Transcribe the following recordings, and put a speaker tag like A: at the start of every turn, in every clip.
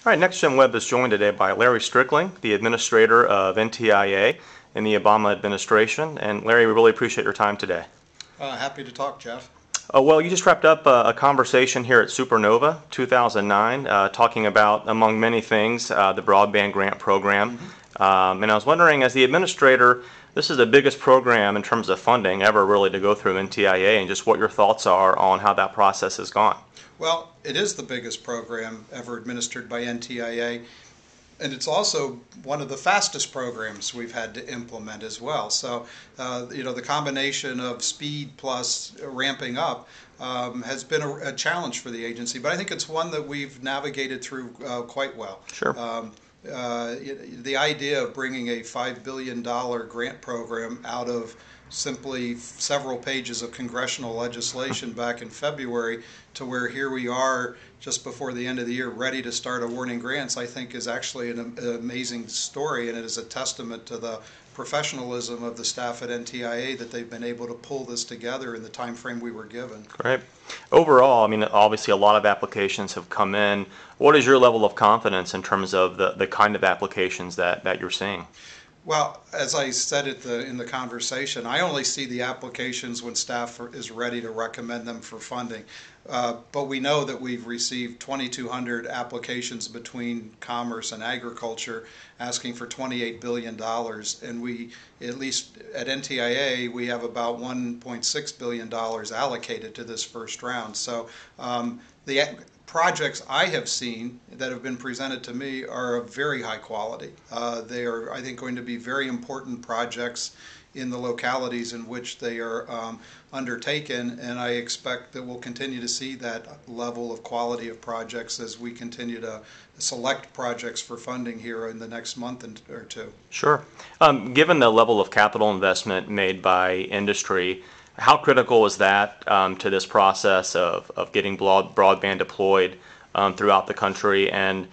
A: All right, NextGenWeb is joined today by Larry Strickling, the administrator of NTIA in the Obama administration. And Larry, we really appreciate your time today.
B: Happy to talk, Jeff.
A: Well, you just wrapped up a conversation here at Supernova 2009, talking about, among many things, the broadband grant program. And I was wondering, as the administrator, this is the biggest program in terms of funding ever really to go through NTIA, and just what your thoughts are on how that process has gone.
B: Well, it is the biggest program ever administered by NTIA, and it's also one of the fastest programs we've had to implement as well. So, the combination of speed plus ramping up has been a challenge for the agency, but I think it's one that we've navigated through quite well.
A: Sure.
B: The idea of bringing a $5 billion grant program out of simply several pages of congressional legislation back in February to where here we are just before the end of the year ready to start awarding grants, I think is actually an amazing story, and it is a testament to the professionalism of the staff at NTIA that they've been able to pull this together in the time frame we were given.
A: Great. Overall, I mean, obviously a lot of applications have come in. What is your level of confidence in terms of the kind of applications that you're seeing?
B: Well, as I said in the conversation, I only see the applications when staff is ready to recommend them for funding. But we know that we've received 2,200 applications between commerce and agriculture asking for $28 billion. And we, at least at NTIA, we have about $1.6 billion allocated to this first round. So the projects I have seen that have been presented to me are of very high quality. They are, I think, going to be very important projects in the localities in which they are undertaken, and I expect that we'll continue to see that level of quality of projects as we continue to select projects for funding here in the next month or two.
A: Sure. Given the level of capital investment made by industry, how critical is that to this process of getting broadband deployed throughout the country? And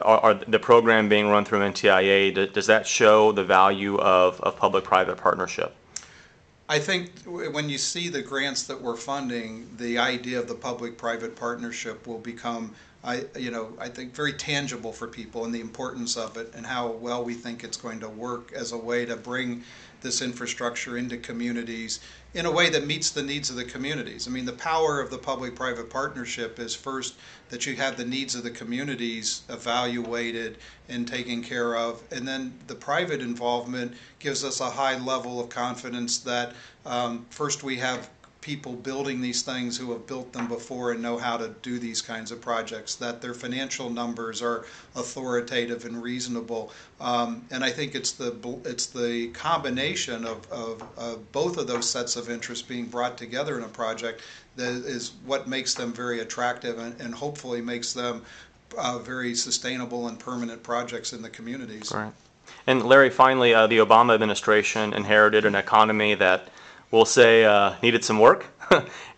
A: are the program being run through NTIA, does that show the value of public-private partnership?
B: I think when you see the grants that we're funding, the idea of the public-private partnership will become, I think, very tangible for people, and the importance of it and how well we think it's going to work as a way to bring this infrastructure into communities in a way that meets the needs of the communities. I mean, the power of the public-private partnership is first that you have the needs of the communities evaluated and taken care of, and then the private involvement gives us a high level of confidence that first we have people building these things who have built them before and know how to do these kinds of projects, that their financial numbers are authoritative and reasonable. And I think it's the combination of both of those sets of interests being brought together in a project that is what makes them very attractive and hopefully makes them very sustainable and permanent projects in the communities.
A: Right. And Larry, finally, the Obama administration inherited an economy that we'll say needed some work.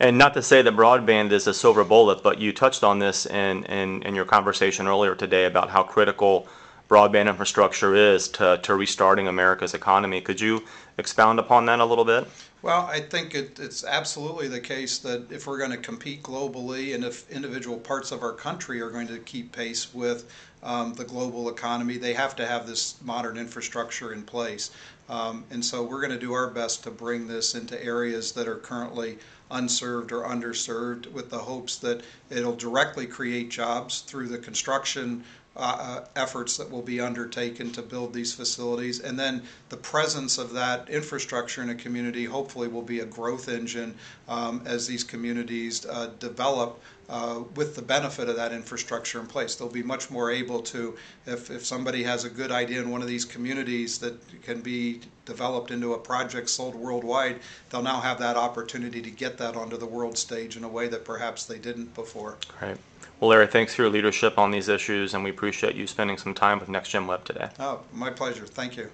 A: And not to say that broadband is a silver bullet, but you touched on this in your conversation earlier today about how critical broadband infrastructure is to restarting America's economy. Could you expound upon that a little bit?
B: Well, I think it's absolutely the case that if we're going to compete globally and if individual parts of our country are going to keep pace with the global economy, they have to have this modern infrastructure in place. And so we're going to do our best to bring this into areas that are currently unserved or underserved with the hopes that it'll directly create jobs through the construction efforts that will be undertaken to build these facilities, and then the presence of that infrastructure in a community hopefully will be a growth engine as these communities develop with the benefit of that infrastructure in place. They'll be much more able to, if somebody has a good idea in one of these communities that can be developed into a project sold worldwide, they'll now have that opportunity to get that onto the world stage in a way that perhaps they didn't before.
A: Great. Well, Larry, thanks for your leadership on these issues, and we appreciate you spending some time with NextGenWeb today.
B: Oh, my pleasure. Thank you.